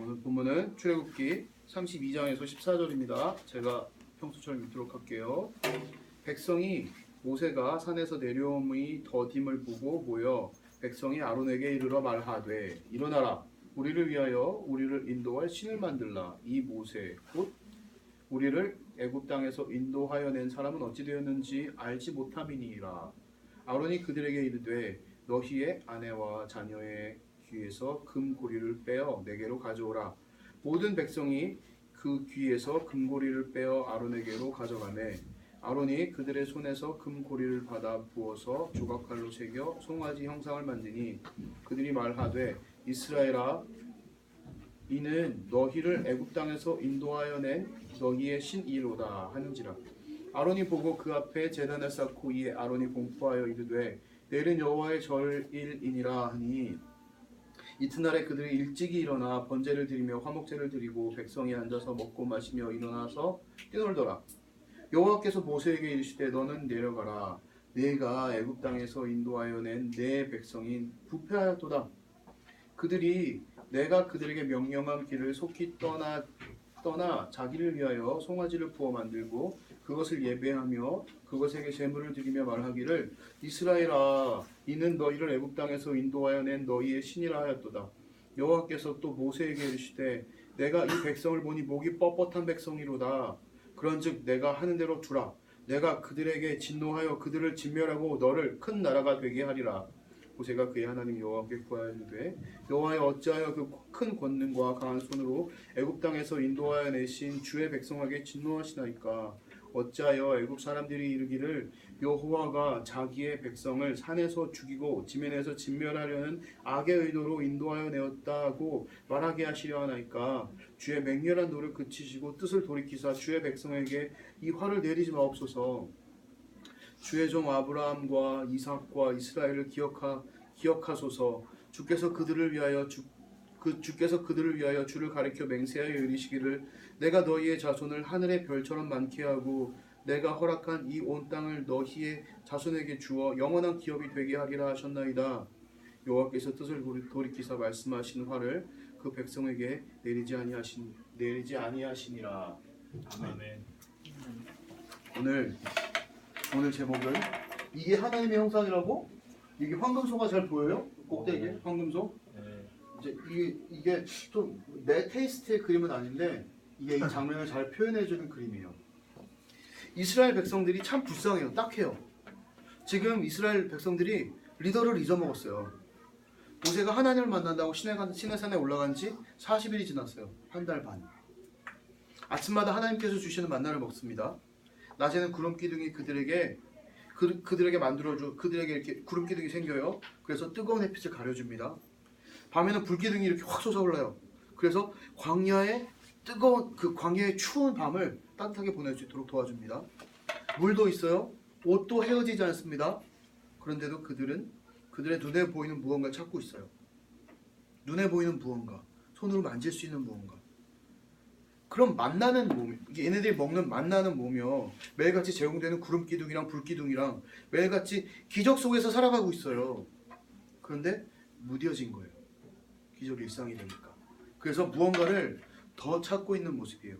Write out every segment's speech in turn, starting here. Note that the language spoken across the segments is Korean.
오늘 본문은 출애굽기 32장에서 14절입니다. 제가 평소처럼 읽도록 할게요. 백성이 모세가 산에서 내려옴의 더딤을 보고 모여 백성이 아론에게 이르러 말하되 일어나라 우리를 위하여 우리를 인도할 신을 만들라. 이 모세 곧 우리를 애굽 땅에서 인도하여 낸 사람은 어찌 되었는지 알지 못함이니라. 아론이 그들에게 이르되 너희의 아내와 자녀의 귀에서 금고리를 빼어 내게로 가져오라. 모든 백성이 그 귀에서 금고리를 빼어 아론에게로 가져가매 아론이 그들의 손에서 금고리를 받아 부어서 조각칼로 새겨 송아지 형상을 만드니 그들이 말하되 이스라엘아 이는 너희를 애굽 땅에서 인도하여 낸 너희의 신이로다 하는지라. 아론이 보고 그 앞에 제단을 쌓고 이에 아론이 공포하여 이르되 내일은 여호와의 절일이니라 하니 이튿날에 그들이 일찍이 일어나 번제를 드리며 화목제를 드리고 백성이 앉아서 먹고 마시며 일어나서 뛰놀더라. 여호와께서 모세에게 이르시되 너는 내려가라. 내가 애굽 땅에서 인도하여 낸 내 백성인 부패하였도다. 그들이 내가 그들에게 명령한 길을 속히 떠나 자기를 위하여 송아지를 부어 만들고 그것을 예배하며 그것에게 제물을 드리며 말하기를 이스라엘아 이는 너희를 애굽 땅에서 인도하여 낸 너희의 신이라 하였도다. 여호와께서 또 모세에게 이르시되 내가 이 백성을 보니 목이 뻣뻣한 백성이로다. 그런즉 내가 하는 대로 두라. 내가 그들에게 진노하여 그들을 진멸하고 너를 큰 나라가 되게 하리라. 모세가 그의 하나님 여호와께 구하였는데 여호와여 어찌하여 그 큰 권능과 강한 손으로 애굽 땅에서 인도하여 내신 주의 백성에게 진노하시나이까. 어찌하여 애굽 사람들이 이르기를 여호와가 자기의 백성을 산에서 죽이고 지면에서 진멸하려는 악의 의도로 인도하여 내었다고 말하게 하시려 하나이까. 주의 맹렬한 노를 그치시고 뜻을 돌이키사 주의 백성에게 이 화를 내리지 마옵소서. 주의 종 아브라함과 이삭과 이스라엘을 기억하소서. 주께서 그들을 위하여 주를 가리켜 맹세하여 이르시기를 내가 너희의 자손을 하늘의 별처럼 많게 하고 내가 허락한 이 온 땅을 너희의 자손에게 주어 영원한 기업이 되게 하리라 하셨나이다. 여호와께서 뜻을 돌이키사 말씀하신 화를 그 백성에게 내리지 아니하시니라. 아멘. 오늘 제목은 이게 하나님의 형상이라고? 이게 황금소가 잘 보여요? 꼭대기에 황금소? 이제 이게 좀 내 테이스트의 그림은 아닌데 이게 이 장면을 잘 표현해주는 그림이에요. 이스라엘 백성들이 참 불쌍해요. 딱해요. 지금 이스라엘 백성들이 리더를 잊어먹었어요. 모세가 하나님을 만난다고 시내산에 올라간 지 40일이 지났어요. 한 달 반. 아침마다 하나님께서 주시는 만나를 먹습니다. 낮에는 구름 기둥이 그들에게 이렇게 구름 기둥이 생겨요. 그래서 뜨거운 햇빛을 가려줍니다. 밤에는 불 기둥이 이렇게 확 솟아올라요. 그래서 광야의 추운 밤을 따뜻하게 보낼 수 있도록 도와줍니다. 물도 있어요. 옷도 헤어지지 않습니다. 그런데도 그들의 눈에 보이는 무언가를 찾고 있어요. 눈에 보이는 무언가, 손으로 만질 수 있는 무언가. 그럼 만나는 몸, 얘네들이 먹는 만나는 몸이요. 매일같이 제공되는 구름 기둥이랑 불 기둥이랑 매일같이 기적 속에서 살아가고 있어요. 그런데 무뎌진 거예요. 기적이 일상이 되니까. 그래서 무언가를 더 찾고 있는 모습이에요.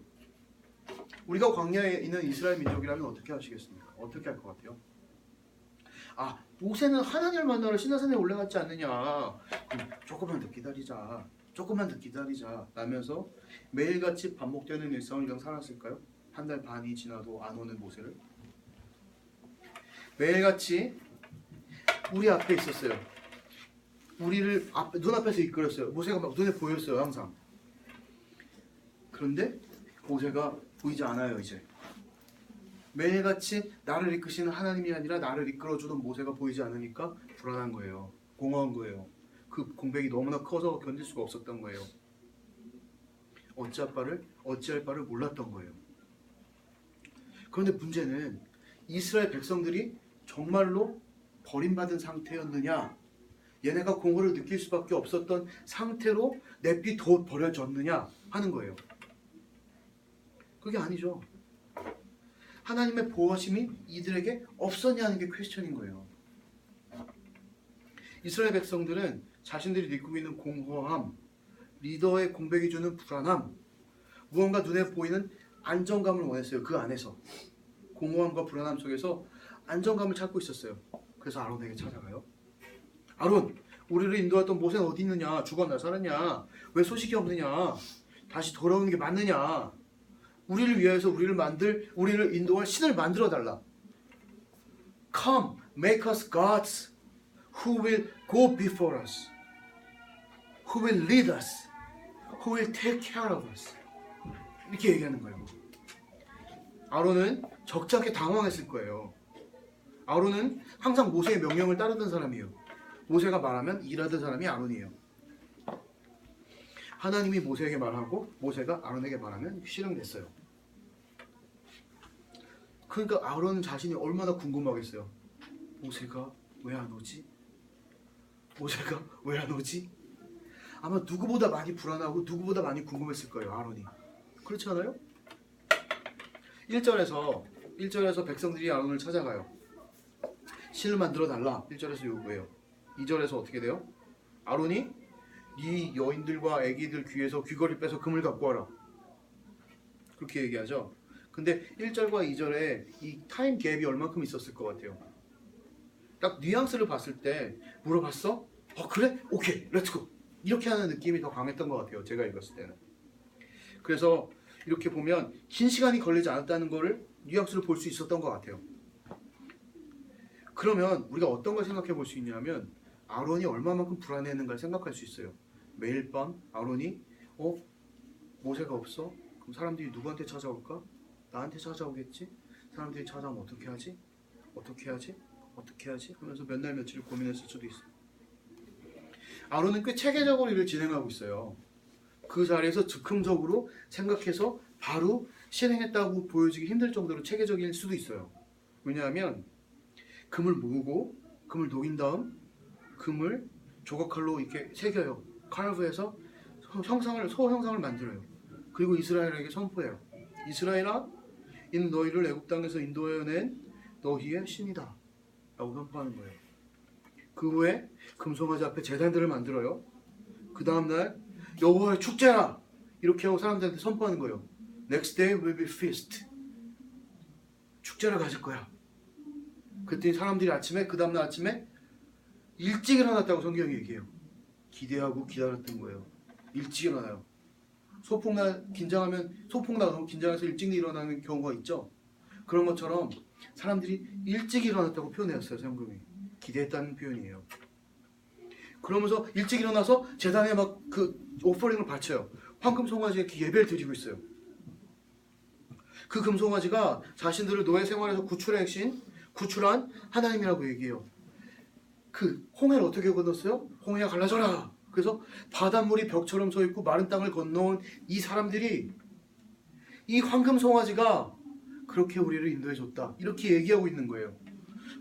우리가 광야에 있는 이스라엘 민족이라면 어떻게 하시겠습니까? 어떻게 할 것 같아요? 아, 모세는 하나님을 만나러 시내산에 올라갔지 않느냐. 그럼 조금만 더 기다리자 라면서 매일같이 반복되는 일상을 그냥 살았을까요? 한 달 반이 지나도 안 오는 모세를. 매일같이 우리 앞에 있었어요. 우리를 눈앞에서 이끌었어요. 모세가 막 눈에 보였어요. 항상. 그런데 모세가 보이지 않아요. 이제 매일같이 나를 이끄시는 하나님이 아니라 나를 이끌어주던 모세가 보이지 않으니까 불안한 거예요. 공허한 거예요. 그 공백이 너무나 커서 견딜 수가 없었던 거예요. 어찌할 바를 몰랐던 거예요. 그런데 문제는 이스라엘 백성들이 정말로 버림받은 상태였느냐, 얘네가 공허를 느낄 수밖에 없었던 상태로 내비 더 버려졌느냐 하는 거예요. 그게 아니죠. 하나님의 보호하심이 이들에게 없었냐는 게 퀘스천인 거예요. 이스라엘 백성들은 자신들이 느끼고 있는 공허함, 리더의 공백이 주는 불안함, 무언가 눈에 보이는 안정감을 원했어요. 그 안에서 공허함과 불안함 속에서 안정감을 찾고 있었어요. 그래서 아론에게 찾아가요. 아론, 우리를 인도했던 모세는 어디 있느냐? 죽었나 살았냐? 왜 소식이 없느냐? 다시 돌아오는 게 맞느냐? 우리를 위해서 우리를 인도할 신을 만들어 달라. Come, make us gods who will go before us, who will lead us, who will take care of us. 이렇게 얘기하는 거예요. 아론은 적잖게 당황했을 거예요. 아론은 항상 모세의 명령을 따르던 사람이에요. 모세가 말하면 일하던 사람이 아론이에요. 하나님이 모세에게 말하고 모세가 아론에게 말하면 실행됐어요. 그러니까 아론 자신이 얼마나 궁금하겠어요. 모세가 왜 안 오지? 모세가 왜 안 오지? 아마 누구보다 많이 불안하고 누구보다 많이 궁금했을 거예요. 아론이. 그렇지 않아요? 1절에서 백성들이 아론을 찾아가요. 신을 만들어 달라. 1절에서 요구해요. 2절에서 어떻게 돼요? 아론이 네 여인들과 아기들 귀에서 귀걸이 빼서 금을 갖고 와라. 그렇게 얘기하죠. 근데 1절과 2절에 이 타임 갭이 얼만큼 있었을 것 같아요. 딱 뉘앙스를 봤을 때 물어봤어? 그래? 오케이, 렛츠고. 이렇게 하는 느낌이 더 강했던 것 같아요. 제가 읽었을 때는. 그래서 이렇게 보면 긴 시간이 걸리지 않았다는 거를 뉘앙스를 볼 수 있었던 것 같아요. 그러면 우리가 어떤 걸 생각해 볼 수 있냐면 아론이 얼마만큼 불안해했는가를 생각할 수 있어요. 매일 밤 아론이 모세가 없어? 그럼 사람들이 누구한테 찾아올까? 나한테 찾아오겠지? 사람들이 찾아오면 어떻게 하지? 어떻게 하지? 어떻게 하지? 하면서 몇 날 며칠 고민했을 수도 있어요. 아론은 꽤 체계적으로 일을 진행하고 있어요. 그 자리에서 즉흥적으로 생각해서 바로 실행했다고 보여지기 힘들 정도로 체계적일 수도 있어요. 왜냐하면 금을 모으고 금을 녹인 다음 금을 조각칼로 이렇게 새겨요. 칼브해서 소형상을 만들어요. 그리고 이스라엘에게 선포해요. 이스라엘아, 이는 너희를 애굽 땅에서 인도해낸 너희의 신이다 라고 선포하는 거예요. 그 후에 금송아지 앞에 제단들을 만들어요. 그 다음날 여호와의 축제라 이렇게 하고 사람들한테 선포하는 거예요. Next day will be feast. 축제를 가질 거야. 그랬더니 사람들이 그 다음날 아침에 일찍 일어났다고 성경이 얘기해요. 기대하고 기다렸던 거예요. 일찍 일어나요. 소풍 나고 긴장해서 일찍 일어나는 경우가 있죠. 그런 것처럼 사람들이 일찍 일어났다고 표현했어요. 성경이. 기대했다는 표현이에요. 그러면서 일찍 일어나서 제단에 막 그 오퍼링을 바쳐요. 황금 송아지에 예배를 드리고 있어요. 그 금송아지가 자신들을 노예 생활에서 구출한 하나님이라고 얘기해요. 그 홍해를 어떻게 건넜어요? 홍해가 갈라져라. 그래서 바닷물이 벽처럼 서 있고 마른 땅을 건너온 이 사람들이 이 황금 송아지가 그렇게 우리를 인도해 줬다. 이렇게 얘기하고 있는 거예요.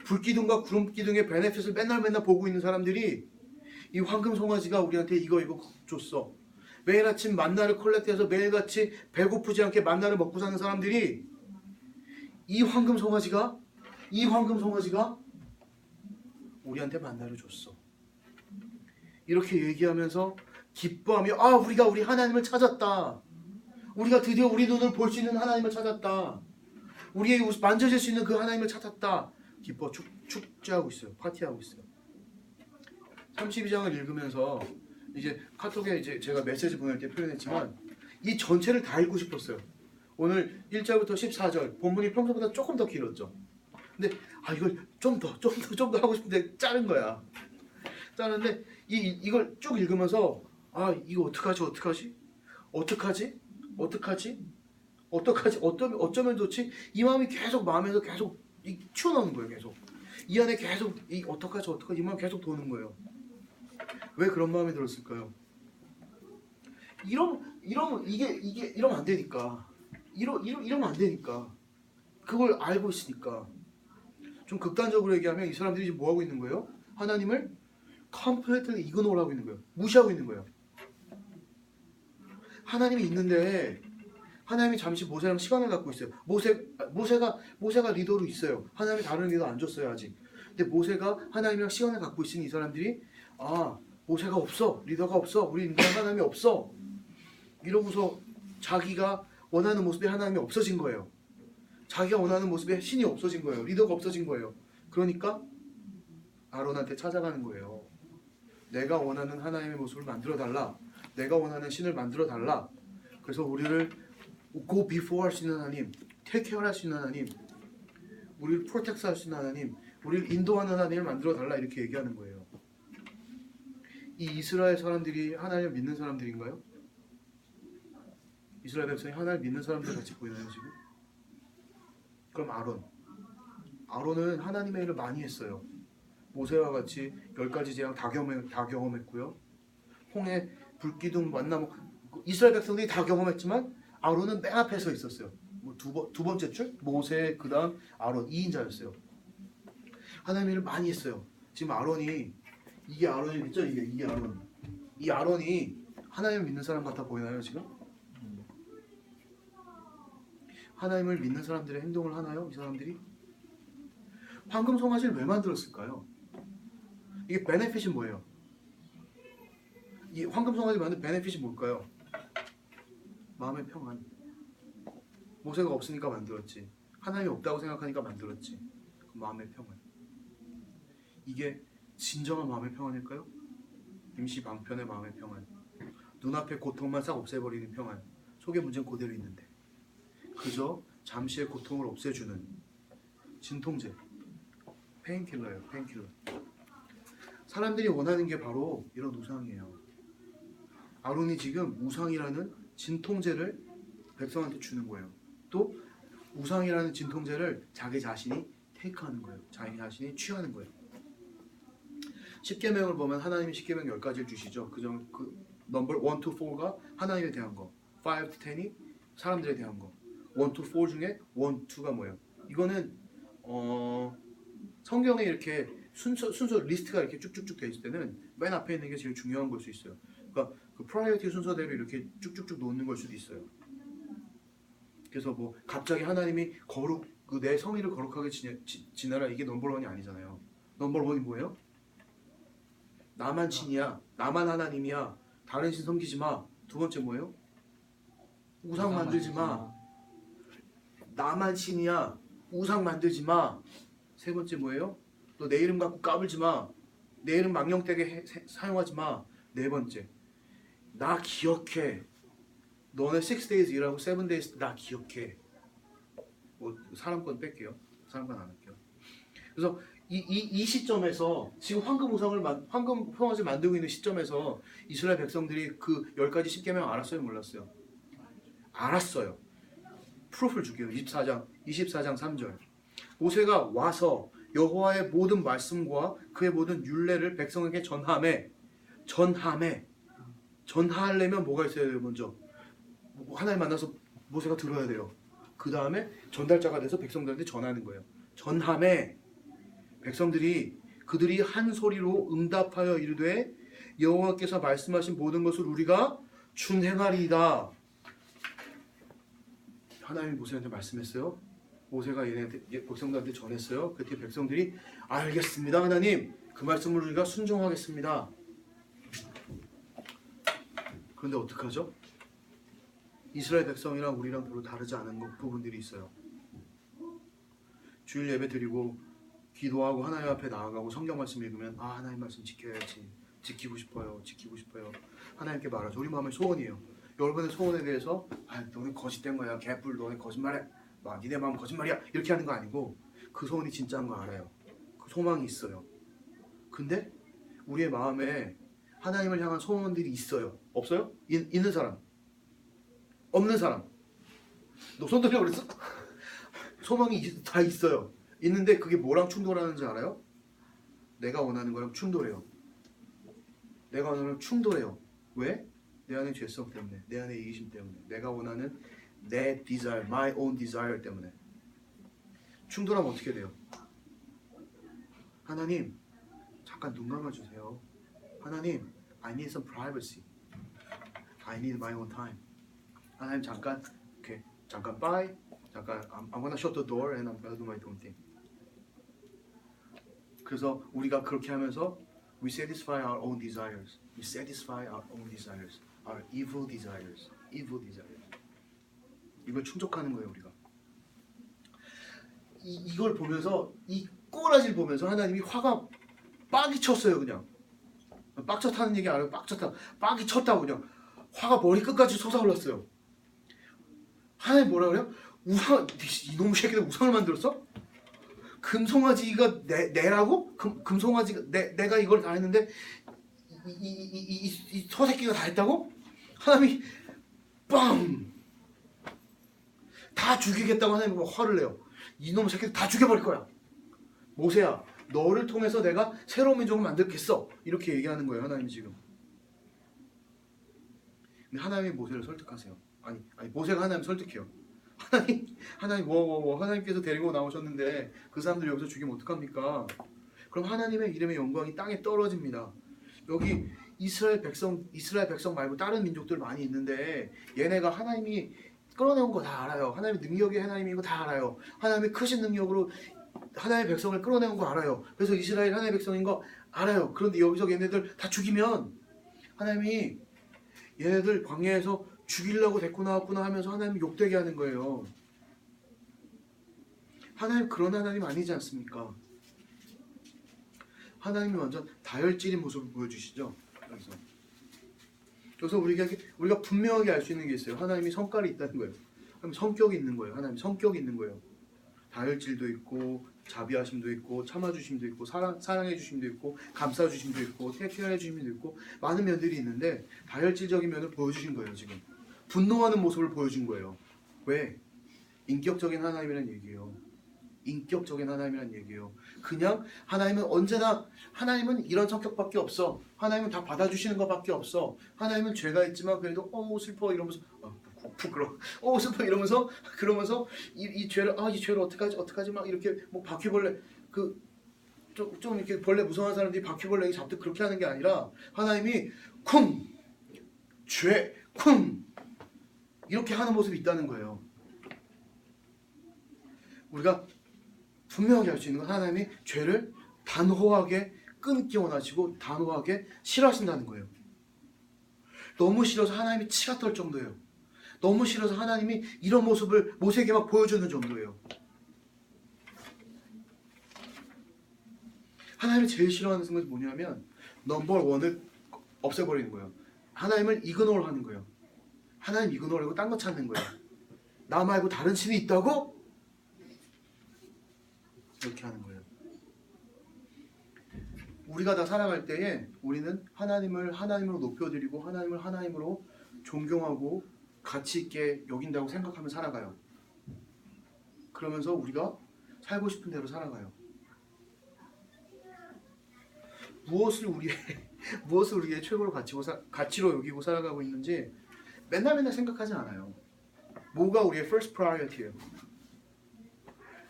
불기둥과 구름기둥의 베네핏을 맨날 보고 있는 사람들이 이 황금 송아지가 우리한테 이거 줬어. 매일 아침 만나를 컬렉트해서 매일같이 배고프지 않게 만나를 먹고 사는 사람들이 이 황금 송아지가 우리한테 만나를 줬어. 이렇게 얘기하면서 기뻐하며 우리가 우리 하나님을 찾았다. 우리가 드디어 우리 눈을 볼 수 있는 하나님을 찾았다. 우리의 만져질 수 있는 그 하나님을 찾았다. 기뻐 축제하고 있어요. 파티하고 있어요. 32장을 읽으면서 이제 카톡에 이제 제가 메시지 보낼 때 표현했지만 이 전체를 다 읽고 싶었어요. 오늘 1절부터 14절 본문이 평소보다 조금 더 길었죠. 근데 이걸 좀 더 하고 싶은데 자른 거야. 자르는데 이걸 쭉 읽으면서 이거 어떡하지? 어쩌면 좋지? 이 마음이 계속 마음에서 계속 튀어나오는 거예요. 계속 이 안에 계속 어떡하지? 이 마음이 계속 도는 거예요. 왜 그런 마음이 들었을까요? 이러면 안 되니까. 이러면 안 되니까. 그걸 알고 있으니까. 좀 극단적으로 얘기하면 이 사람들이 지금 뭐 하고 있는 거예요? 하나님을 컴플레이트리 이그노를 하고 있는 거예요. 무시하고 있는 거예요. 하나님이 있는데 하나님이 잠시 모세랑 시간을 갖고 있어요. 모세가 리더로 있어요. 하나님이 다른 리더 안 줬어요 아직. 근데 모세가 하나님이랑 시간을 갖고 있으니 이 사람들이 모세가 없어, 리더가 없어, 우리 인도할 하나님이 없어. 이러고서 자기가 원하는 모습의 하나님이 없어진 거예요. 자기가 원하는 모습의 신이 없어진 거예요. 리더가 없어진 거예요. 그러니까 아론한테 찾아가는 거예요. 내가 원하는 하나님의 모습을 만들어 달라. 내가 원하는 신을 만들어 달라. 그래서 우리를 go before 할 수 있는 하나님, take care 할 수 있는 하나님, 우리를 protect 할 수 있는 하나님, 우리를 인도하는 하나님을 만들어 달라 이렇게 얘기하는 거예요. 이 이스라엘 사람들이 하나님을 믿는 사람들인가요? 이스라엘 백성이 하나님을 믿는 사람들 같이 보이나요 지금? 그럼 아론은 하나님의 일을 많이 했어요. 모세와 같이 10가지 재앙 다 경험했고요. 홍해 불기둥 만나 이스라엘 백성들이 다 경험했지만 아론은 맨 앞에 서 있었어요. 두 번째 줄 모세 그다음 아론 2인자였어요. 하나님의 일을 많이 했어요. 지금 이게 아론이겠죠? 이게 아론. 이 아론이 하나님을 믿는 사람 같아 보이나요 지금? 하나님을 믿는 사람들의 행동을 하나요? 이 사람들이? 황금 송아지를 왜 만들었을까요? 이게 베네핏이 뭐예요? 이 황금 송아지 만든 베네핏이 뭘까요? 마음의 평안. 모세가 없으니까 만들었지. 하나님이 없다고 생각하니까 만들었지. 마음의 평안. 이게 진정한 마음의 평안일까요? 임시 방편의 마음의 평안. 눈앞의 고통만 싹 없애버리는 평안. 속에 문제는 그대로 있는데 그저 잠시의 고통을 없애주는 진통제. 페인킬러예요. 페인킬러. 사람들이 원하는 게 바로 이런 우상이에요. 아론이 지금 우상이라는 진통제를 백성한테 주는 거예요. 또 우상이라는 진통제를 자기 자신이 테이크하는 거예요. 자기 자신이 취하는 거예요. 십계명을 보면 하나님이 십계명 10가지를 주시죠. 그 넘버 1 to 4가 하나님에 대한 거, 5 to 10이 사람들에 대한 거, 1 to 4 중에 1, 2가 뭐예요? 이거는 성경에 이렇게 순서 리스트가 이렇게 쭉쭉쭉 돼 있을 때는 맨 앞에 있는 게 제일 중요한 걸 수 있어요. 그러니까 그 프라이어티 순서대로 이렇게 쭉쭉쭉 놓는 걸 수도 있어요. 그래서 뭐 갑자기 하나님이 내 성의를 거룩하게 지내라 이게 넘버 1이 아니잖아요. 넘버 1이 뭐예요? 나만 신이야, 나만 하나님이야, 다른 신 섬기지 마. 두 번째 뭐예요? 우상 만들지 마. 나만 신이야, 우상 만들지 마. 세 번째 뭐예요? 너 내 이름 갖고 까불지 마. 내 이름 망령되게 사용하지 마. 네 번째, 나 기억해. 너네 6days 일하고 7days 나 기억해. 뭐 사람 건 뺄게요. 사람 건 안 할게요. 그래서 이 시점에서 지금 황금 송아지를 만들고 있는 시점에서 이스라엘 백성들이 그 10가지 십계명 알았어요? 몰랐어요? 알았어요. 프로프를 줄게요. 24장 3절. 모세가 와서 여호와의 모든 말씀과 그의 모든 율례를 백성에게 전하려면 뭐가 있어야 돼요? 먼저 하나님 만나서 모세가 들어야 돼요. 그 다음에 전달자가 돼서 백성들한테 전하는 거예요. 전함에 그들이 한 소리로 응답하여 이르되 여호와께서 말씀하신 모든 것을 우리가 준행하리이다. 하나님이 모세한테 말씀했어요. 모세가 백성들한테 전했어요. 그때 백성들이 알겠습니다 하나님, 그 말씀을 우리가 순종하겠습니다. 그런데 어떡하죠? 이스라엘 백성이랑 우리랑 별로 다르지 않은 부분들이 있어요. 주일 예배 드리고 기도하고 하나님 앞에 나아가고 성경 말씀 읽으면 하나님 말씀 지켜야지, 지키고 싶어요. 하나님께 말하죠. 우리 마음의 소원이에요. 여러분의 소원에 대해서 너네 거짓된 거야, 개뿔, 너네 거짓말해, 니네 마음 거짓말이야, 이렇게 하는 거 아니고 그 소원이 진짜인 거 알아요. 그 소망이 있어요. 근데 우리의 마음에 하나님을 향한 소원들이 있어요. 없어요? 있는 사람, 없는 사람. 너 손 들려 그랬어? 소망이 다 있어요. 있는데 그게 뭐랑 충돌하는지 알아요? 내가 원하는 거랑 충돌해요. 왜? 내 안의 죄성 때문에, 내 안의 이기심 때문에, 내가 원하는 내 desire, my own desire 때문에. 충돌하면 어떻게 돼요? 하나님, 잠깐 눈 감아주세요. 하나님, I need some privacy. I need my own time. 하나님 잠깐 bye. 잠깐 I'm gonna shut the door and I'm gonna do my own thing. 그래서 우리가 그렇게 하면서 We satisfy our own desires. We satisfy our own desires. Our evil desires. Evil desires. 이걸 충족하는 거예요, 우리가. 이걸 보면서 이 꼬라지를 보면서 하나님이 화가 빡이 쳤어요, 그냥. 빡쳤다는 얘기 알아요? 빡이 쳤다고 그냥 화가 머리 끝까지 솟아올랐어요. 하나님 뭐라 그래요? 이놈 새끼들 우상을 만들었어? 금송아지가 내라고? 금송아지가 내가 이걸 다 했는데 이 서새끼가 다 했다고? 하나님이 빵! 다 죽이겠다고 하나님이 화를 내요. 이놈 새끼들 다 죽여버릴 거야. 모세야, 너를 통해서 내가 새로운 민족을 만들겠어. 이렇게 얘기하는 거예요, 하나님이 지금. 근데 하나님이 모세를 설득하세요. 아니 모세가 하나님 설득해요. 하나님께서 데리고 나오셨는데 그 사람들 여기서 죽이면 어떡합니까? 그럼 하나님의 이름의 영광이 땅에 떨어집니다. 여기 이스라엘 백성 말고 다른 민족들 많이 있는데 얘네가 하나님이 끌어내온 거 다 알아요. 하나님의 능력이 하나님인 거 다 알아요. 하나님의 크신 능력으로 하나님의 백성을 끌어내온 거 알아요. 그래서 이스라엘 하나님의 백성인 거 알아요. 그런데 여기서 얘네들 다 죽이면 하나님이 얘네들 광야에서 죽이려고 데리고 나왔구나 하면서 하나님이 욕되게 하는 거예요. 하나님 그런 하나님 아니지 않습니까? 하나님이 완전 다혈질인 모습을 보여주시죠. 그래서 우리가 분명하게 알 수 있는 게 있어요. 하나님이 성깔이 있다는 거예요. 하나님 성격이 있는 거예요. 하나님 성격이 있는 거예요. 다혈질도 있고 자비하심도 있고 참아주심도 있고 사랑해주심도 있고 감싸주심도 있고 태피해주심도 있고 많은 면들이 있는데 다혈질적인 면을 보여주신 거예요. 지금 분노하는 모습을 보여준 거예요. 왜? 인격적인 하나님이란 얘기예요. 인격적인 하나님이란 얘기예요. 그냥 하나님은 이런 성격밖에 없어. 하나님은 다 받아주시는 것밖에 없어. 하나님은 죄가 있지만 그래도 슬퍼 이러면서 부끄러워. 슬퍼 이러면서 그러면서 이 죄를 어떡하지 막 이렇게 뭐 바퀴벌레 좀 이렇게 벌레 무서워하는 사람들이 바퀴벌레 잡듯 그렇게 하는 게 아니라 하나님이 죄 이렇게 하는 모습이 있다는 거예요. 우리가 분명하게 알 수 있는 건 하나님이 죄를 단호하게 끊기 원하시고 단호하게 싫어하신다는 거예요. 너무 싫어서 하나님이 치가 떨 정도예요. 너무 싫어서 하나님이 이런 모습을 모세에게 막 보여주는 정도예요. 하나님이 제일 싫어하는 것이 뭐냐면 넘버 원을 없애버리는 거예요. 하나님을 이그노를 하는 거예요. 하나님 이그노를 하고 딴 거 찾는 거예요. 나 말고 다른 신이 있다고? 이렇게 하는 거예요. 우리가 다 살아갈 때에 우리는 하나님을 하나님으로 높여드리고 하나님을 하나님으로 존경하고 가치 있게 여긴다고 생각하며 살아가요. 그러면서 우리가 살고 싶은 대로 살아가요. 무엇을 우리의 최고로 가치로 여기고 살아가고 있는지 맨날 생각하지 않아요. 뭐가 우리의 first priority예요.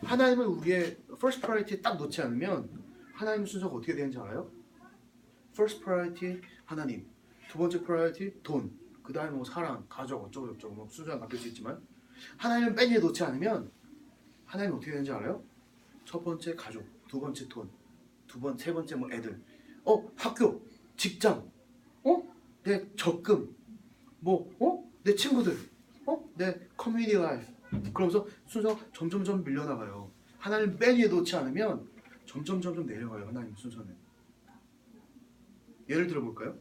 하나님을 우리의 first priority에 딱 놓지 않으면 하나님 순서가 어떻게 되는지 알아요? first priority 하나님, 두 번째 priority 돈, 그 다음에 뭐 사랑, 가족 어쩌고 뭐 순서가 바뀔 수 있지만 하나님을 맨 위에 놓지 않으면 하나님 어떻게 되는지 알아요? 첫 번째 가족, 두 번째 돈, 세 번째 뭐 애들, 학교, 직장, 내 적금, 내 친구들, 내 커뮤니티 라이프. 그러면서 순서가 점점 밀려나가요. 하나님 맨 위에 놓지 않으면 점점 내려가요. 하나님 순서는. 예를 들어 볼까요?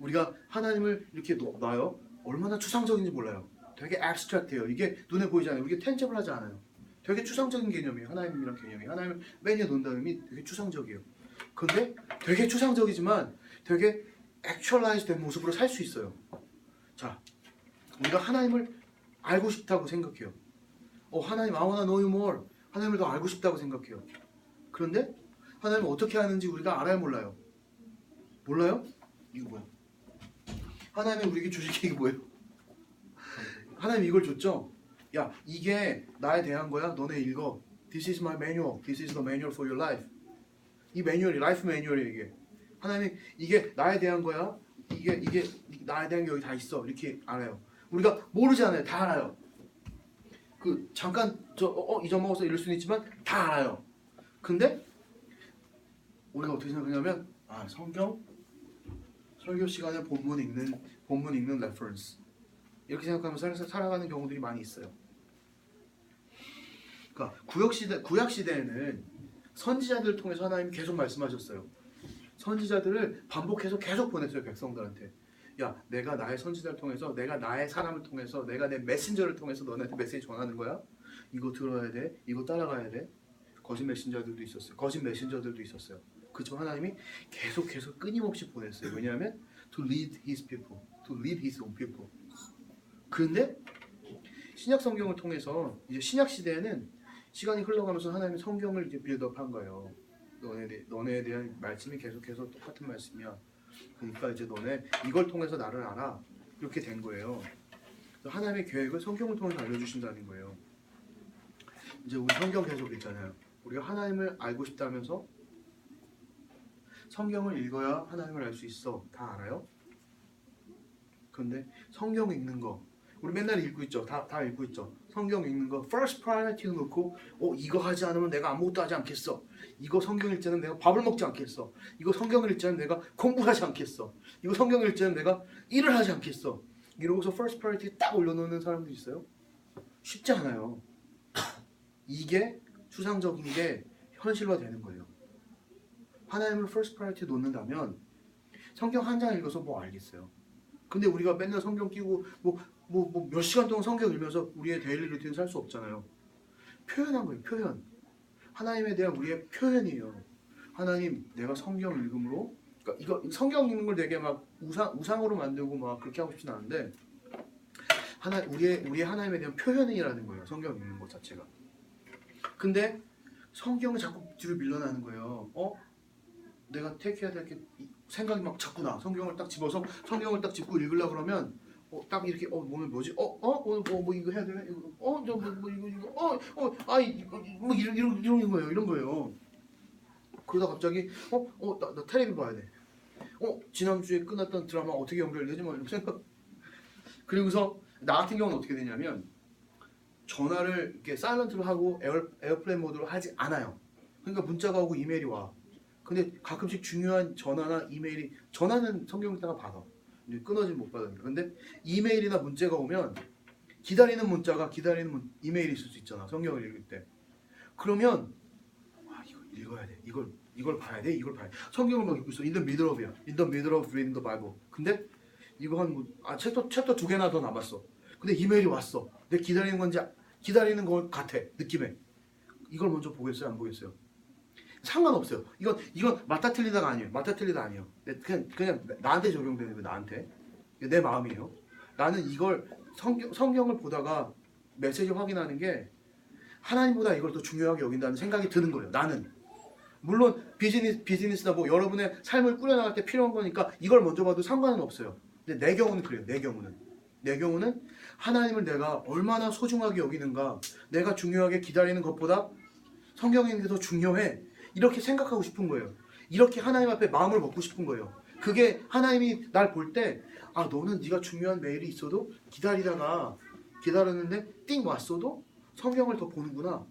우리가 하나님을 이렇게 놔요. 얼마나 추상적인지 몰라요. 되게 abstract해요. 이게 눈에 보이지 않아요. 이게 tangible 하지 않아요. 되게 추상적인 개념이에요. 하나님이란 개념이. 하나님을 맨 위에 놓는다는 의미 되게 추상적이에요. 근데 되게 추상적이지만 되게 actualize 된 모습으로 살 수 있어요. 자, 우리가 하나님을 알고 싶다고 생각해요. 하나님 I wanna know you more. 하나님을 더 알고 싶다고 생각해요. 그런데 하나님을 어떻게 하는지 우리가 알아요, 몰라요? 몰라요? 이거 뭐야? 하나님이 우리에게 주신 게 이게 뭐예요? 하나님 이걸 줬죠? 야, 이게 나에 대한 거야. 너네 읽어. This is my manual. This is the manual for your life. 이 매뉴얼이 라이프 매뉴얼이에요, 이게. 하나님이 이게 나에 대한 거야. 이게 나에 대한 게 여기 다 있어. 이렇게 알아요. 우리가 모르지 않아요. 다 알아요. 잠깐 잊어먹어서 이럴 수는 있지만 다 알아요. 근데 우리가 어떻게 생각하냐면 성경 설교 시간에 본문 읽는 레퍼런스 이렇게 생각하면서 살아가는 경우들이 많이 있어요. 그러니까 구약 시대에는 선지자들을 통해서 하나님이 계속 말씀하셨어요. 선지자들을 반복해서 계속 보냈어요 백성들한테. 야, 내가 나의 선지자를 통해서, 내가 나의 사람을 통해서, 내가 내 메신저를 통해서 너네한테 메시지 전하는 거야. 이거 들어야 돼. 이거 따라가야 돼. 거짓 메신저들도 있었어요. 거짓 메신저들도 있었어요. 그렇지만 하나님이 계속 끊임없이 보냈어요. 왜냐하면 to lead his people, to lead his own people. 그런데 신약 성경을 통해서 이제 신약 시대에는 시간이 흘러가면서 하나님이 성경을 이제 빌드업한 거예요. 너네에 대한 말씀이 계속해서 똑같은 말씀이야. 그러니까 이제 너네 이걸 통해서 나를 알아. 이렇게 된 거예요. 하나님의 계획을 성경을 통해서 알려주신다는 거예요. 이제 우리 성경 계속 읽잖아요. 우리가 하나님을 알고 싶다면서 성경을 읽어야 하나님을 알 수 있어. 다 알아요? 그런데 성경 읽는 거 우리 맨날 읽고 있죠. 다 읽고 있죠. 성경 읽는 거 first priority로 놓고 이거 하지 않으면 내가 아무것도 하지 않겠어. 이거 성경 읽지 않으면 내가 밥을 먹지 않겠어. 이거 성경을 읽지 않으면 내가 공부하지 않겠어. 이거 성경을 읽지 않으면 내가 일을 하지 않겠어. 이러고서 first priority 딱 올려놓는 사람도 있어요. 쉽지 않아요. 이게 추상적인 게 현실화되는 거예요. 하나님을 first priority 놓는다면 성경 한 장 읽어서 뭐 알겠어요. 근데 우리가 맨날 성경 끼고 몇 시간 동안 성경 읽으면서 우리의 데일리 루틴 살 수 없잖아요. 표현한 거예요. 표현. 하나님에 대한 우리의 표현이에요. 하나님, 내가 성경 읽음으로, 그러니까 이거 성경 읽는 걸 되게 막 우상으로 만들고 막 그렇게 하고 싶진 않은데 우리의 하나님에 대한 표현이라는 거예요. 성경 읽는 것 자체가. 근데 성경을 자꾸 뒤로 밀려나는 거예요. 내가 택해야 될 게 생각이 막 자꾸 나. 성경을 딱 집어서 성경을 딱 짚고 읽으려고 그러면 딱 이렇게 오늘 뭐지? 오늘 뭐 이거 해야 되나? 이거 이런 거예요. 이런 거예요. 그러다 갑자기 나 텔레비 봐야 돼. 지난주에 끝났던 드라마 어떻게 연결되지? 뭐 이런 생각. 그리고서 나 같은 경우는 어떻게 되냐면 전화를 이렇게 사일런트로 하고 에어플레인 모드로 하지 않아요. 그러니까 문자가 오고 이메일이 와. 근데 가끔씩 중요한 전화나 이메일이 전화는 성경 읽다가 받아. 끊어지면 못 받으니까. 근데 이메일이나 문자가 오면 기다리는 문자가 기다리는 이메일이 있을 수 있잖아. 성경을 읽을 때. 그러면 이거 읽어야 돼. 이걸 봐야 돼. 이걸 봐야 돼. 성경을 막 읽고 있어. In the middle of이야. In the middle of reading the Bible. 근데 이거 챕터 2개나 더 남았어. 근데 이메일이 왔어. 내 기다리는 것 같아. 느낌에. 이걸 먼저 보겠어요? 안 보겠어요? 상관없어요. 이건 맞다 틀리다가 아니에요. 맞다 틀리다 아니에요. 그냥 나한테 적용되는 거예요. 나한테. 내 마음이에요. 나는 이걸 성경을 보다가 메시지 확인하는 게 하나님보다 이걸 더 중요하게 여긴다는 생각이 드는 거예요. 나는. 물론 비즈니스나 뭐 여러분의 삶을 꾸려나갈 때 필요한 거니까 이걸 먼저 봐도 상관은 없어요. 근데 내 경우는 그래요. 내 경우는 하나님을 내가 얼마나 소중하게 여기는가, 내가 중요하게 기다리는 것보다 성경이 있는 게 더 중요해. 이렇게 생각하고 싶은 거예요. 이렇게 하나님 앞에 마음을 먹고 싶은 거예요. 그게 하나님이 날 볼 때 너는 네가 중요한 메일이 있어도 기다렸는데 띵 왔어도 성경을 더 보는구나.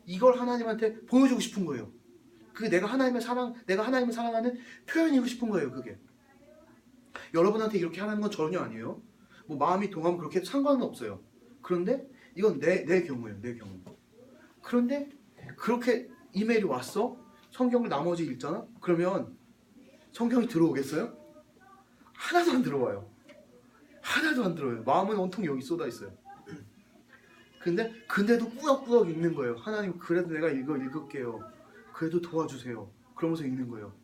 이걸 하나님한테 보여주고 싶은 거예요. 그게 내가 하나님을 사랑하는 표현이고 싶은 거예요. 그게. 여러분한테 이렇게 하는 건 전혀 아니에요. 뭐 마음이 동하면 그렇게 상관은 없어요. 그런데 이건 내 경우예요. 내 경우. 그런데 그렇게 이메일이 왔어? 성경을 나머지 읽잖아? 그러면 성경이 들어오겠어요? 하나도 안 들어와요. 하나도 안 들어요. 마음은 온통 여기 쏟아 있어요. 근데도 꾸역꾸역 읽는 거예요. 하나님, 그래도 내가 이거 읽을게요. 그래도 도와주세요. 그러면서 읽는 거예요.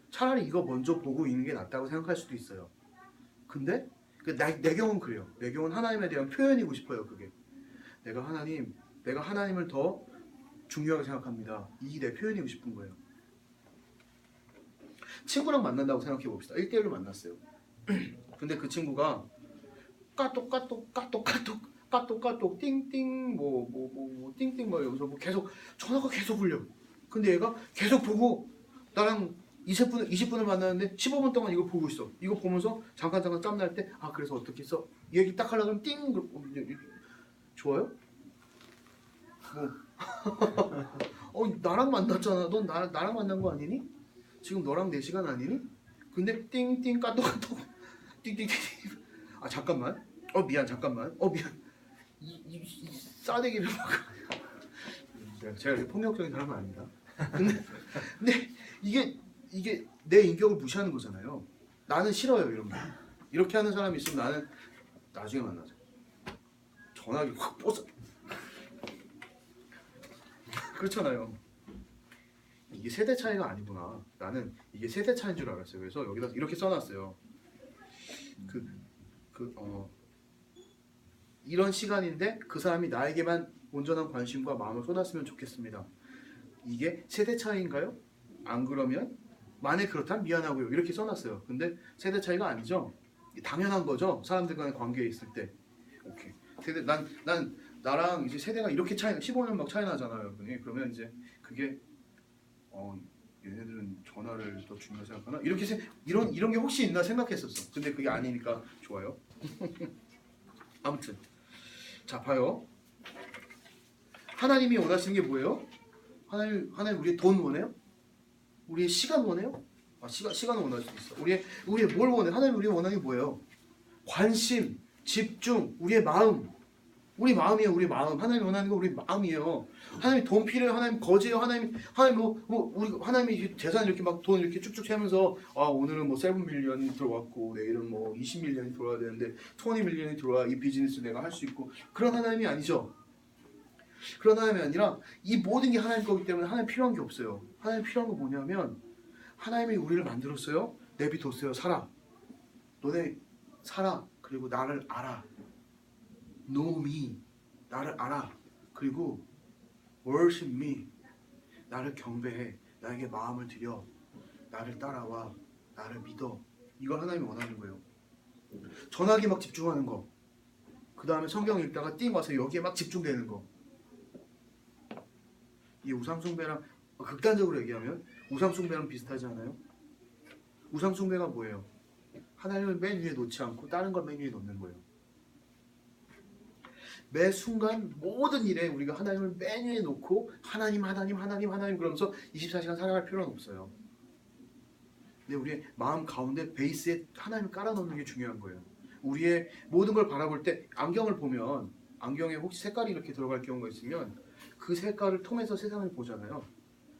차라리 이거 먼저 보고 읽는 게 낫다고 생각할 수도 있어요. 근데 내 경우는 그래요. 내 경우는 하나님에 대한 표현이고 싶어요. 그게. 내가 하나님을 더 중요하게 생각합니다. 이게 내 표현이고 싶은 거예요. 친구랑 만난다고 생각해 봅시다. 1대1로 만났어요. 근데 그 친구가 까똑 띵띵 뭐 띵띵 뭐 여기서 뭐 계속 전화가 계속 울려. 근데 얘가 계속 보고 나랑 20분을 만났는데 15분 동안 이거 보고 있어. 이거 보면서 잠깐 짬날 때 그래서 어떻게 했어? 얘기 딱 하려고 하면 띵 좋아요? 나랑 만났잖아. 넌 나랑 만난 거 아니니? 지금 너랑 4시간 아니니? 근데 띵띵 까똑까똑 띵띵띵. 아 잠깐만. 미안 잠깐만. 미안. 이 싸대기를 막. 제가 이렇게 폭력적인 사람은 아닙니다. 근데 이게 내 인격을 무시하는 거잖아요. 나는 싫어요 이런 거. 이렇게 하는 사람이 있으면 나는 나중에 만나자. 전화기 확 뻗어. 그렇잖아요. 이게 세대 차이가 아니구나. 나는 이게 세대 차이인 줄 알았어요. 그래서 여기다 이렇게 써놨어요. 이런 시간인데 그 사람이 나에게만 온전한 관심과 마음을 쏟았으면 좋겠습니다. 이게 세대 차이인가요? 안 그러면 만약 그렇다면 미안하고요. 이렇게 써놨어요. 근데 세대 차이가 아니죠. 당연한 거죠. 사람들 간의 관계에 있을 때. 오케이. 세대 난 나랑 이제 세대가 이렇게 차이 15년 막 차이 나잖아요. 그러면 이제 그게 얘네들은 전화를 더 중요하게 생각하나? 이런 게 혹시 있나 생각했었어. 근데 그게 아니니까 좋아요. 아무튼 자 봐요. 하나님이 원하시는 게 뭐예요? 하나님 우리의 돈 원해요? 우리의 시간 원해요? 시간을 원할 수 있어. 우리의 뭘 원해? 하나님 우리 원하는 게 뭐예요? 관심, 집중, 우리의 마음. 우리 마음이에요. 우리 마음. 하나님이 원하는 거 우리 마음이에요. 하나님이 돈 필요해요. 하나님 거지예요. 하나님 우리 하나님이 재산 이렇게 막 돈 이렇게 쭉쭉 세면서 오늘은 뭐 7밀리언이 들어왔고 내일은 뭐 20밀리언이 들어와야 되는데 20밀리언이 들어와 이 비즈니스 내가 할 수 있고 그런 하나님이 아니죠. 그런 하나님이 아니라 이 모든 게 하나님 거기 때문에 하나님 필요한 게 없어요. 하나님 필요한 거 뭐냐면 하나님이 우리를 만들었어요. 내비뒀어요. 살아. 너네 살아. 그리고 나를 알아. Know me. 나를 알아. 그리고 worship me. 나를 경배해. 나에게 마음을 들여. 나를 따라와. 나를 믿어. 이걸 하나님이 원하는 거예요. 전화기 막 집중하는 거. 그 다음에 성경 읽다가 띵 와서 여기에 막 집중되는 거. 이 우상숭배랑 극단적으로 얘기하면 우상숭배랑 비슷하지 않아요? 우상숭배가 뭐예요? 하나님을 맨 위에 놓지 않고 다른 걸 맨 위에 놓는 거예요. 매 순간 모든 일에 우리가 하나님을 맨 위에 놓고 하나님 그러면서 24시간 살아갈 필요는 없어요. 근데 우리의 마음 가운데 베이스에 하나님을 깔아놓는 게 중요한 거예요. 우리의 모든 걸 바라볼 때 안경을 보면 안경에 혹시 색깔이 이렇게 들어갈 경우가 있으면 그 색깔을 통해서 세상을 보잖아요.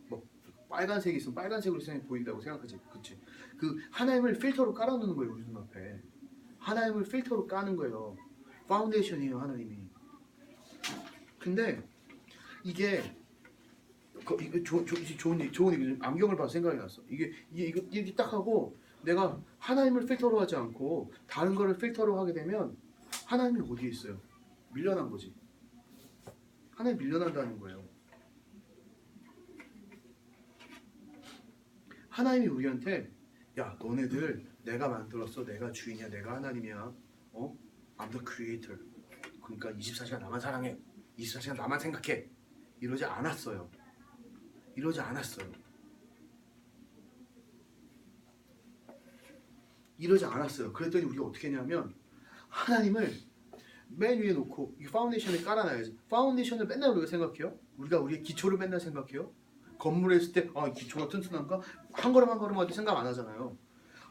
뭐 빨간색이 있으면 빨간색으로 세상이 보인다고 생각하지. 그치? 그 하나님을 필터로 깔아놓는 거예요. 우리 눈앞에. 하나님을 필터로 까는 거예요. 파운데이션이에요. 하나님이. 근데 이게 좋은 얘기. 안경을 봐서 생각이 났어. 이게 딱 하고 내가 하나님을 필터로 하지 않고 다른 거를 필터로 하게 되면 하나님이 어디에 있어요? 밀려난 거지. 하나님 밀려난다는 거예요. 하나님이 우리한테 야 너네들 내가 만들었어. 내가 주인이야. 내가 하나님이야. I'm the creator. 그러니까 24시간 나만 사랑해. 24시간 나만 생각해. 이러지 않았어요. 이러지 않았어요. 이러지 않았어요. 그랬더니 우리가 어떻게 했냐면 하나님을 맨 위에 놓고 이 파운데이션을 깔아놔야지. 파운데이션을 맨날 우리가 생각해요. 우리가 우리의 기초를 맨날 생각해요. 건물에 있을 때 기초가 튼튼한가? 한 걸음 한 걸음 할때 생각 안 하잖아요.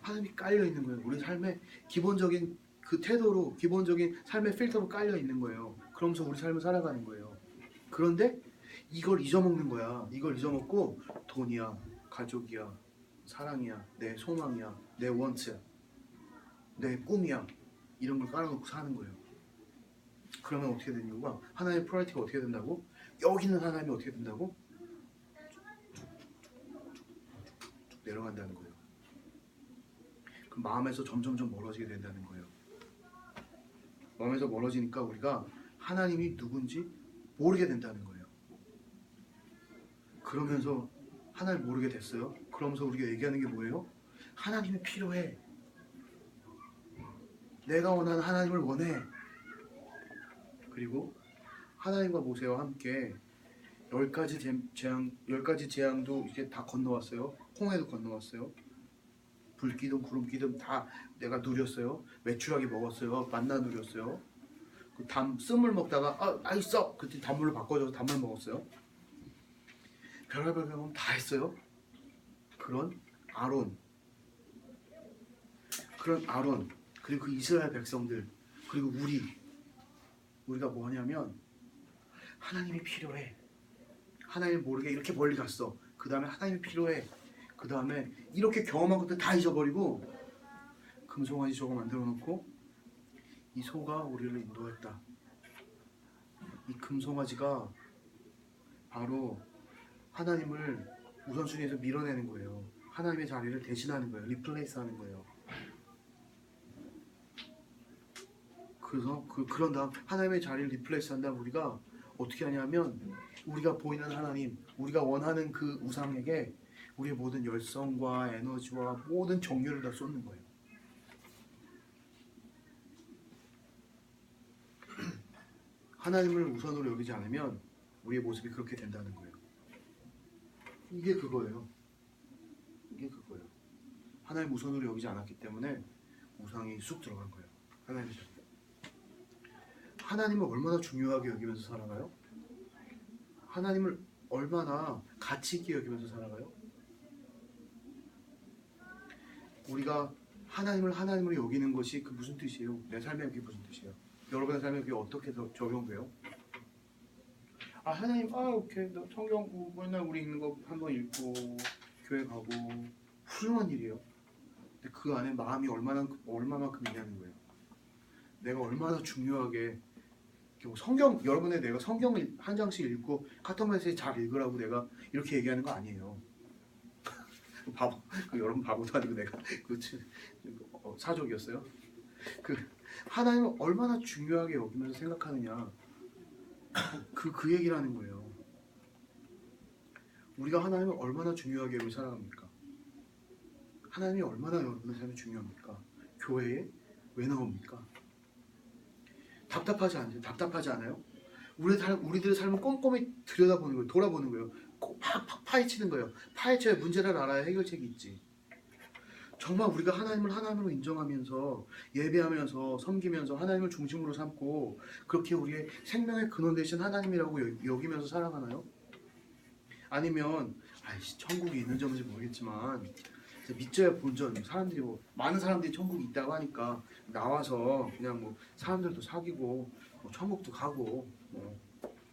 하나님이 깔려 있는 거예요. 우리 삶의 기본적인 그 태도로 기본적인 삶의 필터로 깔려 있는 거예요. 그러면서 우리 삶을 살아가는 거예요. 그런데 이걸 잊어먹는 거야. 이걸 잊어먹고 돈이야, 가족이야, 사랑이야, 내 소망이야, 내 원트야, 내 꿈이야 이런 걸 깔아놓고 사는 거예요. 그러면 어떻게 되는 이유가 하나님의 프라이어티가 어떻게 된다고? 여기는 하나님이 어떻게 된다고? 쭉 내려간다는 거예요. 그 마음에서 점점 멀어지게 된다는 거예요. 마음에서 멀어지니까 우리가 하나님이 누군지 모르게 된다는 거예요. 그러면서 하나님 모르게 됐어요. 그러면서 우리가 얘기하는 게 뭐예요? 하나님이 필요해. 내가 원하는 하나님을 원해. 그리고 하나님과 모세와 함께 10가지 재앙도 이제 다 건너왔어요. 홍해도 건너왔어요. 불기둥, 구름기둥 다 내가 누렸어요. 메추라기 먹었어요. 만나 누렸어요. 그 쓴물 먹다가 있어. 그때 단물로 바꿔줘서 단물 먹었어요. 별의별 경험 다 했어요. 그런 아론, 그런 아론, 그리고 그 이스라엘 백성들, 그리고 우리가 뭐냐면 하나님이 필요해. 하나님 모르게 이렇게 멀리 갔어. 그 다음에 하나님이 필요해. 그 다음에 이렇게 경험한 것들 다 잊어버리고 금송아지 저거 만들어 놓고 이 소가 우리를 인도했다. 이 금송아지가 바로 하나님을 우선순위에서 밀어내는 거예요. 하나님의 자리를 대신하는 거예요. 리플레이스 하는 거예요. 그래서 그런 다음 하나님의 자리를 리플레이스 한 다음 우리가 어떻게 하냐면 우리가 보이는 하나님, 우리가 원하는 그 우상에게 우리의 모든 열성과 에너지와 모든 정열을 다 쏟는 거예요. 하나님을 우선으로 여기지 않으면 우리의 모습이 그렇게 된다는 거예요. 이게 그거예요. 이게 그거예요. 하나님 우선으로 여기지 않았기 때문에 우상이 쑥 들어간 거예요. 하나님의 자리. 하나님을 얼마나 중요하게 여기면서 살아가요? 하나님을 얼마나 가치 있게 여기면서 살아가요? 우리가 하나님을 하나님으로 여기는 것이 그 무슨 뜻이에요? 내 삶에 그게 무슨 뜻이에요? 여러분의 삶에 그게 어떻게 적용돼요? 아 하나님 오케이 너 성경 맨날 우리 읽는 거 한번 읽고 교회 가고 훌륭한 일이에요. 근데 그 안에 마음이 얼마만큼 있냐는 거예요. 내가 얼마나 중요하게 성경 내가 성경을 한 장씩 읽고 카톡 메시지 잘 읽으라고 내가 이렇게 얘기하는 거 아니에요. 바보 여러분 바보도 아니고 내가 사족이었어요. 하나님을 얼마나 중요하게 여기면서 생각하느냐 그 얘기라는 거예요. 우리가 하나님을 얼마나 중요하게 여기며 살아갑니까? 하나님이 얼마나 여러분의 삶에 중요합니까? 교회에 왜 나옵니까? 답답하지 않아요? 우리들의 삶을 꼼꼼히 들여다보는 거예요. 돌아보는 거예요. 파헤치는 거예요. 파헤쳐야 문제를 알아야 해결책이 있지. 정말 우리가 하나님을 하나님으로 인정하면서 예배하면서 섬기면서 하나님을 중심으로 삼고 그렇게 우리의 생명의 근원 되신 하나님이라고 여기면서 살아가나요? 아니면 천국이 있는 점인지 모르겠지만 믿져야 본전 사람들이 많은 사람들이 천국이 있다고 하니까 나와서 그냥 사람들도 사귀고 천국도 가고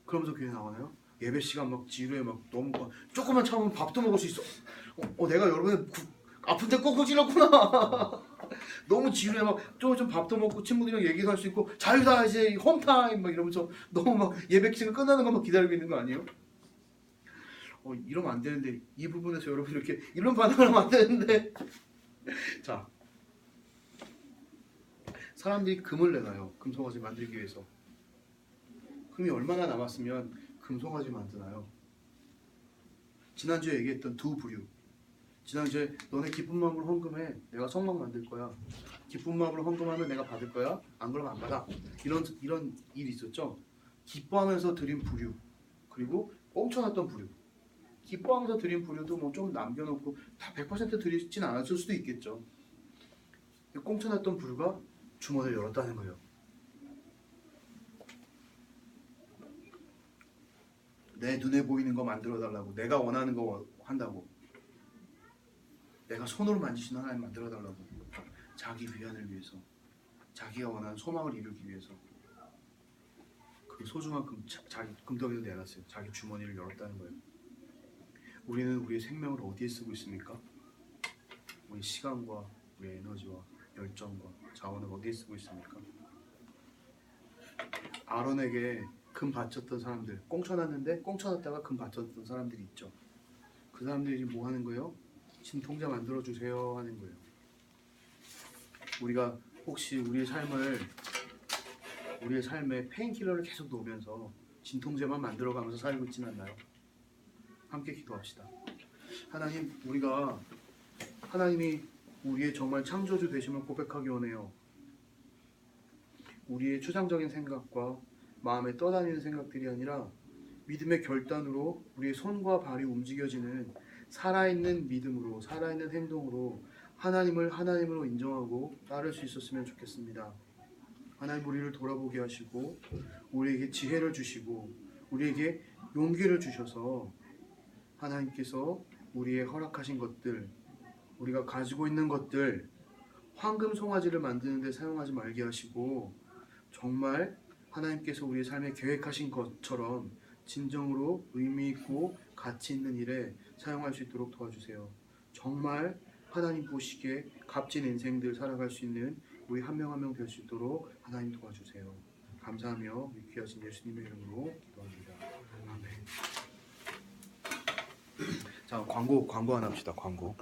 그러면서 교회 나오나요? 예배 시간 지루해 너무 조금만 참으면 밥도 먹을 수 있어. 내가 여러분의 아픈데 꼭꼭 찔렀구나. 너무 지루해 좀 밥도 먹고 친구들이랑 얘기도 할 수 있고 자유다 이제 홈타임 이러면서 너무 예배 시간 끝나는 것만 기다리고 있는 거 아니에요? 이러면 안 되는데 이 부분에서 여러분 이런 반응을 하면 안 되는데 자 사람들이 금을 내놔요. 금송아지 만들기 위해서. 금이 얼마나 남았으면 금송아지 만드나요? 지난주에 얘기했던 두 부류. 지난주에 너네 기쁜 마음으로 헌금해. 내가 성막 만들 거야. 기쁜 마음으로 헌금하면 내가 받을 거야. 안 그러면 안 받아. 이런 일이 있었죠. 기뻐하면서 드린 부류 그리고 꽁쳐놨던 부류. 기뻐하면서 드린 부류도 좀 남겨놓고 다 100% 드리진 않았을 수도 있겠죠. 꽁쳐놨던 부류가 주머니를 열었다는 거예요. 내 눈에 보이는 거 만들어달라고. 내가 원하는 거 한다고. 내가 손으로 만지시는 하나님 만들어달라고. 자기 위안을 위해서. 자기가 원하는 소망을 이루기 위해서. 그 소중한 자기 금덩이를 내놨어요. 자기 주머니를 열었다는 거예요. 우리는 우리의 생명을 어디에 쓰고 있습니까? 우리 시간과 우리의 에너지와 열정과 자원을 어디에 쓰고 있습니까? 아론에게 금 바쳤던 사람들, 꽁쳐놨는데 꽁쳐놨다가 금 바쳤던 사람들이 있죠. 그 사람들이 지금 뭐 하는 거예요? 진통제 만들어주세요 하는 거예요. 우리가 혹시 우리의 삶에 페인킬러를 계속 놓으면서 진통제만 만들어가면서 살고 있지는 않나요? 함께 기도합시다. 하나님, 하나님이 우리의 정말 창조주 되심을 고백하기 원해요. 우리의 추상적인 생각과 마음에 떠다니는 생각들이 아니라 믿음의 결단으로 우리의 손과 발이 움직여지는 살아있는 믿음으로, 살아있는 행동으로 하나님을 하나님으로 인정하고 따를 수 있었으면 좋겠습니다. 하나님 우리를 돌아보게 하시고 우리에게 지혜를 주시고 우리에게 용기를 주셔서 하나님께서 우리의 허락하신 것들, 우리가 가지고 있는 것들 황금 송아지를 만드는 데 사용하지 말게 하시고 정말 하나님께서 우리의 삶에 계획하신 것처럼 진정으로 의미 있고 가치 있는 일에 사용할 수 있도록 도와주세요. 정말 하나님 보시기에 값진 인생들 살아갈 수 있는 우리 한 명 한 명 될 수 있도록 하나님 도와주세요. 감사하며 귀하신 예수님의 이름으로 기도합니다. 아멘. 자, 광고 하나 합시다. 광고.